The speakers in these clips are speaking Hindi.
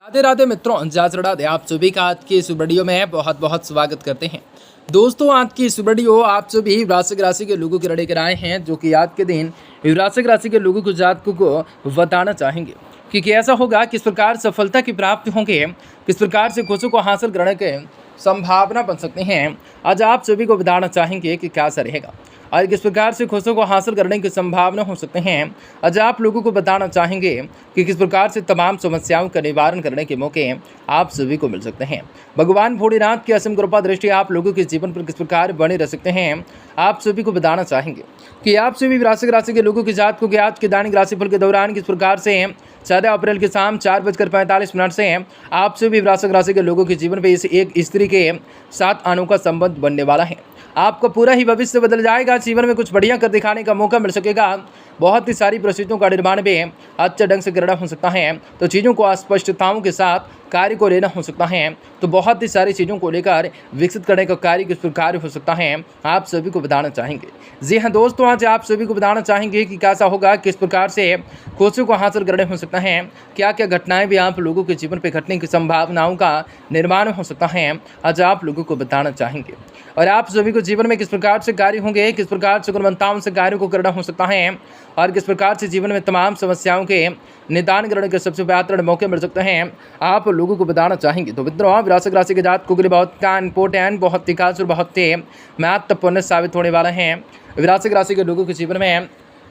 राधे राधे मित्रों, जय श्री राधे। आप सभी का आज की इस वीडियो में बहुत बहुत स्वागत करते हैं। दोस्तों, आज की इस वीडियो आप सभी वृश्चिक राशि के लोगों के लेकर आए हैं, जो कि आज के दिन वृश्चिक राशि के लोगों को जातकों को बताना चाहेंगे कि कैसा होगा, किस प्रकार सफलता की प्राप्ति होंगे, किस प्रकार से खुशियों को हासिल करने के संभावना बन सकते हैं। आज आप सभी को बताना चाहेंगे कि कैसा रहेगा और किस प्रकार से खुशियों को हासिल करने की संभावना हो सकते हैं। आज आप लोगों को बताना चाहेंगे कि किस प्रकार से तमाम समस्याओं का निवारण करने के मौके आप सभी को मिल सकते हैं। भगवान भोलेनाथ की असीम कृपा दृष्टि आप लोगों के जीवन पर किस प्रकार बने रह सकते हैं, आप सभी को बताना चाहेंगे कि आप सभी वृश्चिक राशि के लोगों की जात को आज के दैनिक राशिफल के दौरान किस प्रकार से 14 अप्रैल की शाम 4:45 से आप सभी वृश्चिक राशि के लोगों के जीवन में इस एक स्त्री के साथ अनोखा संबंध बनने वाला है। आपका पूरा ही भविष्य बदल जाएगा। जीवन में कुछ बढ़िया कर दिखाने का मौका मिल सकेगा। बहुत ही सारी परिस्थितियों का निर्माण भी अच्छे ढंग से करना हो सकता है, तो चीज़ों को अस्पष्टताओं के साथ कार्य को लेना हो सकता है। तो बहुत ही सारी चीज़ों को लेकर विकसित करने का कार्य किस प्रकार हो सकता है, आप सभी को बताना चाहेंगे। जी हाँ दोस्तों, आज आप सभी को बताना चाहेंगे कि कैसा होगा, किस प्रकार से खुशियों को हासिल करने हो सकता है, क्या क्या घटनाएं भी आप लोगों के जीवन पर घटने की संभावनाओं का निर्माण हो सकता है। आज आप लोगों को बताना चाहेंगे और आप सभी को जीवन में किस प्रकार से कार्य होंगे, किस प्रकार से गुणवत्ताओं से कार्यों को करना हो सकता है और किस प्रकार से जीवन में तमाम समस्याओं के निदान करने के सबसे बेहतर मौके मिल सकते हैं, आप लोगों को बताना चाहेंगे। तो मित्रों, वृश्चिक राशि के जातकों के लिए बहुत इंपॉर्टेंट, बहुत ही खास और बहुत ही महत्वपूर्ण साबित होने वाला है। वृश्चिक राशि के लोगों के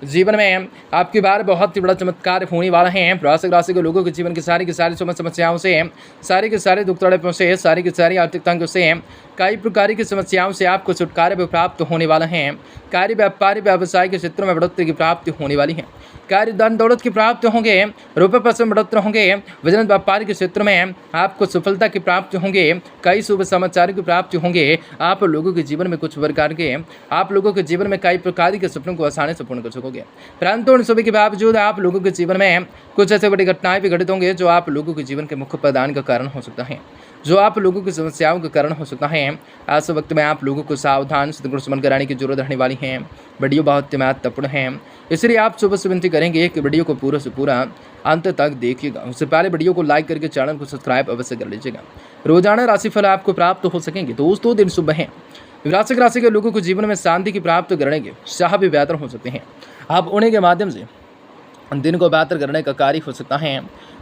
जीवन में आपकी बार बहुत ही बड़ा चमत्कार होने वाला है। वृश्चिक राशि के लोगों के जीवन की सारी समस्याओं से, सारी के सारे दुख तड़पों से, सारी की सारी आर्थिक तंग से, कई प्रकार की समस्याओं से आपको छुटकारा भी प्राप्त होने वाला है। कार्य व्यापार व्यवसाय के क्षेत्र में बढ़ोतरी की प्राप्ति होने वाली है। कार्य धन दौलत की प्राप्ति होंगे, रुपये पैसे में बढ़ोतरी होंगे। बिजनेस व्यापार के क्षेत्र में आपको सफलता की प्राप्ति होंगे। कई शुभ समाचार की प्राप्ति होंगे। आप लोगों के जीवन में कुछ प्रकार के कई प्रकार के सपनों को आसानी से पूर्ण कर सकोगे। परंतु उन सभी के बावजूद आप लोगों के जीवन में कुछ ऐसे बड़ी घटनाएं भी घटित होंगे जो आप लोगों के जीवन के मुख्य प्रदान का कारण हो सकता है, जो आप लोगों की समस्याओं का कारण हो सकता है। आज वक्त में आप लोगों को सावधान समन कराने की जरूरत रहने वाली है। वीडियो बहुत ही महत्वपूर्ण है, इसलिए आप सुबह से विनती करेंगे कि वीडियो को पूरा से पूरा अंत तक देखिएगा। उससे पहले वीडियो को लाइक करके चैनल को सब्सक्राइब अवश्य कर लीजिएगा। रोजाना राशिफल आपको प्राप्त हो सकेंगे। दोस्तों, दिन सुबह है, वृश्चिक राशि के लोगों को जीवन में शांति की प्राप्त करने के चाह भी बेहतर हो सकते हैं। आप उन्हीं के माध्यम से दिन को बेहतर करने का कार्य हो सकता है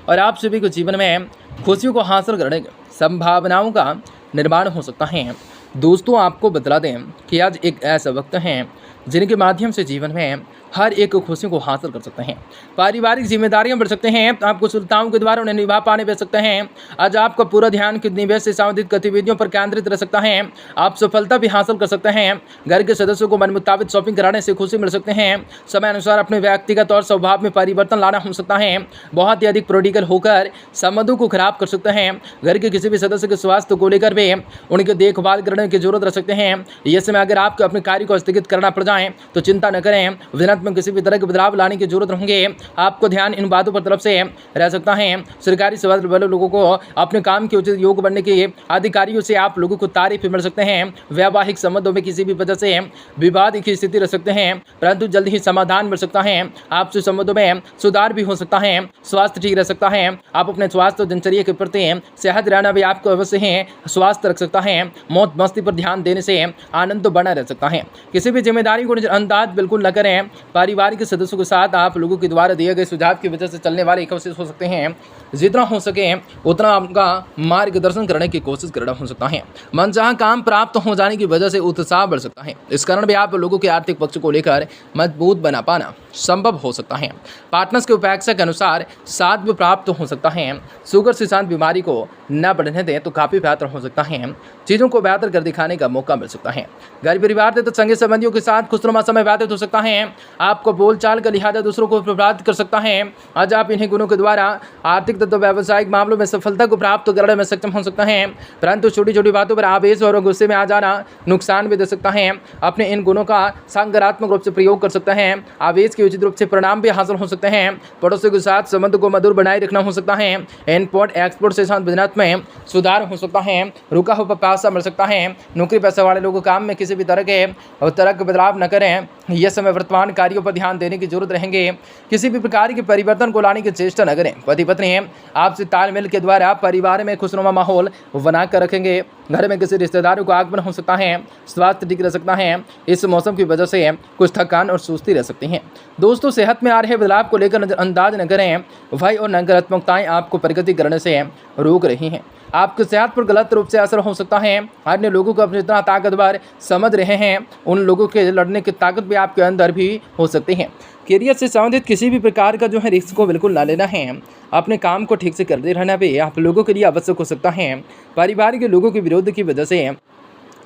और आप सभी को जीवन में खुशियों को हासिल करने की संभावनाओं का निर्माण हो सकता है। दोस्तों, आपको बतला दें कि आज एक ऐसा वक्त है जिनके माध्यम से जीवन में हर एक खुशियों को हासिल कर सकते हैं। पारिवारिक जिम्मेदारियां बढ़ सकते हैं, आपको सुलताओं के द्वारा उन्हें निभा पाने दे सकते हैं। आज आपका पूरा ध्यान निवेश से संबंधित गतिविधियों पर केंद्रित रह सकता है। आप सफलता भी हासिल कर सकते हैं। घर के सदस्यों को मन मुताबिक शॉपिंग कराने से खुशी मिल सकते हैं। समय अनुसार अपने व्यक्तिगत और स्वभाव में परिवर्तन लाना हो सकता है। बहुत ही अधिक प्रोडिकल होकर संबंधों को खराब कर सकते हैं। घर के किसी भी सदस्य के स्वास्थ्य को लेकर भी उनकी देखभाल करने की जरूरत रह सकते हैं। ये समय अगर आपको अपने कार्य को स्थगित करना पड़ जाए तो चिंता न करें, विनत में किसी भी तरह के बदलाव लाने की जरूरत होंगे। आपको ध्यान इन बातों पर तरफ से रह सकता है। सरकारी सेवा वाले लोगों को अपने काम के उचित योग बनने के अधिकारियों से आप लोगों को तारीफ मिल सकते हैं। वैवाहिक संबंधों में किसी भी वजह से विवाद की स्थिति रह सकते हैं, परंतु जल्द ही समाधान मिल सकता है। आपसे संबंधों में सुधार भी हो सकता है। स्वास्थ्य ठीक रह सकता है। आप अपने स्वास्थ्य और दिनचर्या के प्रति सेहत रहना भी आपको अवश्य है स्वास्थ्य रख सकता है। मौत मस्ती पर ध्यान देने से आनंद तो बना रह सकता है। किसी भी जिम्मेदारी को नजरअंदाज बिल्कुल न करें। पारिवारिक सदस्यों के साथ आप लोगों के द्वारा दिए गए सुझाव की वजह से चलने वाले कोशिश हो सकते हैं। जितना हो सके उतना आपका मार्गदर्शन करने की कोशिश करना हो सकता है। मनचाहा काम प्राप्त हो जाने की वजह से उत्साह बढ़ सकता है। इस कारण भी आप लोगों के आर्थिक पक्ष को लेकर मजबूत बना पाना संभव हो सकता है। पार्टनर्स के उपेक्षा के अनुसार साथ भी प्राप्त हो सकता है। शुगर से शांत बीमारी को न बढ़ने दें तो काफी बेहतर हो सकता है। चीजों को बेहतर कर दिखाने का मौका मिल सकता है। घर परिवार तो संगी संबंधियों के साथ खुशनुमा समय व्यतीत हो सकता है। आपको बोलचाल का लिहाजा दूसरों को प्रभावित कर सकता है। आज आप इन्हीं गुणों के द्वारा आर्थिक तथा व्यावसायिक मामलों में सफलता को प्राप्त करने में सक्षम हो सकता है, परंतु छोटी छोटी बातों पर आवेश और गुस्से में आ जाना नुकसान भी दे सकता है। अपने इन गुणों का सकारात्मक रूप से प्रयोग कर सकता है। आवेश के उचित रूप से परिणाम भी हासिल हो सकते हैं। पड़ोसियों के साथ संबंध को मधुर बनाए रखना हो सकता है। इम्पोर्ट एक्सपोर्ट से बिजनेस में सुधार हो सकता है। रुका हुआ पैसा मिल सकता है। नौकरी पैसे वाले लोगों काम में किसी भी तरह के बदलाव न करें। यह समय वर्तमान कार्य कार्यों पर ध्यान देने की जरूरत रहेंगे। किसी भी प्रकार के परिवर्तन को लाने की चेष्टा न करें। पति पत्नी आपसी तालमेल के द्वारा परिवार में खुशनुमा माहौल बनाकर रखेंगे। घर में किसी रिश्तेदारों का आगमन हो सकता है। स्वास्थ्य ठीक रह सकता है। इस मौसम की वजह से कुछ थकान और सुस्ती रह सकती है। दोस्तों, सेहत में आ रहे बदलाव को लेकर नजरअंदाज न करें। भय और नकारात्मकताएं आपको प्रगति करने से रोक रही हैं। आपकी सेहत पर गलत रूप से असर हो सकता है। अन्य लोगों को अपनी जितना ताकतवर समझ रहे हैं, उन लोगों के लड़ने की ताकत भी आपके अंदर भी हो सकती है। करियर से संबंधित किसी भी प्रकार का रिस्क को बिल्कुल ना लेना है। अपने काम को ठीक से करते रहना भी आप लोगों के लिए आवश्यक हो सकता है। परिवार के लोगों के विरोध की वजह से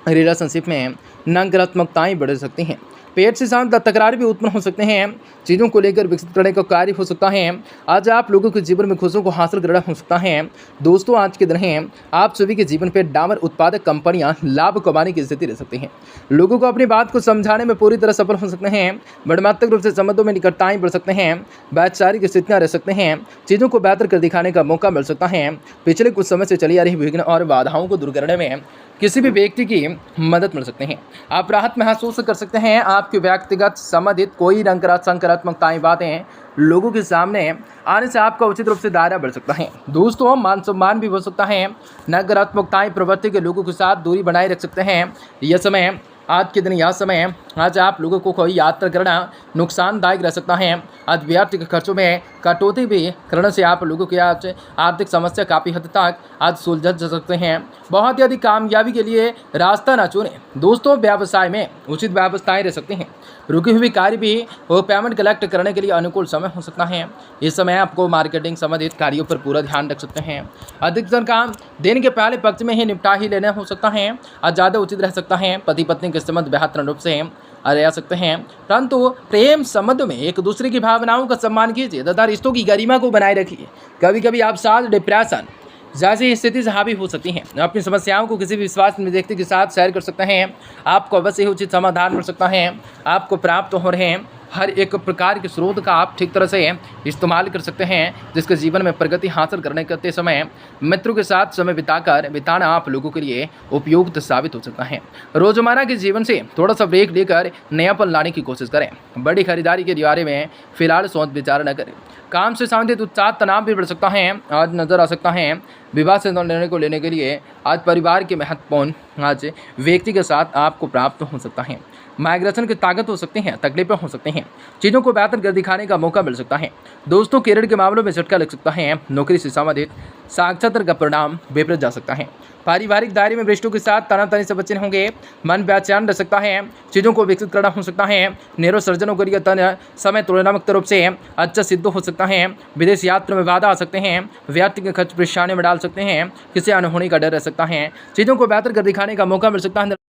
रिलेशनशिप में नकारात्मकताएं बढ़ सकती हैं। पेट से शांत तकरार भी उत्पन्न हो सकते हैं। चीज़ों को लेकर विकसित करने का कार्य हो सकता है। आज आप लोगों के जीवन में खुशियों को हासिल करना हो सकता है। दोस्तों, आज के दिन है आप सभी के जीवन पे डामर उत्पादक कंपनियां लाभ कमाने की स्थिति रह सकती हैं। लोगों को अपनी बात को समझाने में पूरी तरह सफल हो सकते हैं। वर्णात्मक रूप से संबंधों में निकटताएं बढ़ सकते हैं। वैचारिक स्थितियां रह सकते हैं। चीज़ों को बेहतर कर दिखाने का मौका मिल सकता है। पिछले कुछ समय से चली आ रही विघ्न और बाधाओं को दूर करने में किसी भी व्यक्ति की मदद मिल सकते हैं। आप राहत महसूस कर सकते हैं। आपके व्यक्तिगत संबंधित कोई नकारात्मकताएं बातें लोगों के सामने आने से आपका उचित रूप से दायरा बढ़ सकता है। दोस्तों, मान सम्मान भी हो सकता है। नकारात्मकताएं प्रवृत्ति के लोगों के साथ दूरी बनाए रख सकते हैं। यह समय आज के दिन यह समय आज आप लोगों को कोई यात्रा करना नुकसानदायक रह सकता है। आज व्यक्ति के खर्चों में कटौती भी करने से आप लोगों की आज आर्थिक समस्या काफ़ी हद तक आज सुलझ जा सकते हैं। बहुत ही अधिक कामयाबी के लिए रास्ता ना चुनें। दोस्तों, व्यवसाय में उचित व्यवस्थाएं रह सकती हैं। रुकी हुई कार्य भी वो पेमेंट कलेक्ट करने के लिए अनुकूल समय हो सकता है। इस समय आपको मार्केटिंग संबंधित कार्यों पर पूरा ध्यान रख सकते हैं। अधिकतर काम दिन के पहले पक्ष में ही निपटा ही लेना हो सकता है। आज ज़्यादा उचित रह सकता है। पति पत्नी के संबंध बेहतर रूप से रह सकते हैं, परंतु प्रेम संबंध में एक दूसरे की भावनाओं का सम्मान कीजिए तथा रिश्तों की गरिमा को बनाए रखिए। कभी कभी आप साथ डिप्रेशन जैसी स्थिति से हावी हो सकती हैं। अपनी समस्याओं को किसी भी विश्वसनीय व्यक्ति के साथ शेयर कर सकते हैं। आपको अवश्य ही उचित समाधान मिल सकता है। आपको प्राप्त हो रहे हैं हर एक प्रकार के स्रोत का आप ठीक तरह से इस्तेमाल कर सकते हैं, जिसके जीवन में प्रगति हासिल करने करते समय मित्रों के साथ समय बिताना आप लोगों के लिए उपयुक्त साबित हो सकता है। रोजमर्रा के जीवन से थोड़ा सा ब्रेक लेकर नयापन लाने की कोशिश करें। बड़ी खरीदारी के बारे में फिलहाल सोच विचार न करें। काम से संबंधित उत्साह तनाव भी बढ़ सकता है। आज नजर आ सकता है विवाह से निर्णय को लेने के लिए आज परिवार के महत्वपूर्ण आज व्यक्ति के साथ आपको प्राप्त हो सकता है। माइग्रेशन की ताकत हो सकती है। तकलीफें हो सकती हैं। चीज़ों को बेहतर कर दिखाने का मौका मिल सकता है। दोस्तों, करियर के मामलों में झटका लग सकता है। नौकरी से संबंधित साक्षात्कार का परिणाम विपरीत जा सकता है। पारिवारिक दायरे में वरिष्ठों के साथ तनातनी से बचने होंगे। मन बेचैन रह सकता है। चीज़ों को विकसित करना हो सकता है। न्यूरोसर्जनों के लिए समय तुलनात्मक रूप से अच्छा सिद्ध हो सकता है। विदेश यात्रा में बाधा आ सकते हैं। व्यक्ति के खर्च परेशानी में डाल सकते हैं। किसी अनहोनी का डर रह सकता है। चीज़ों को बेहतर कर दिखाने का मौका मिल सकता है।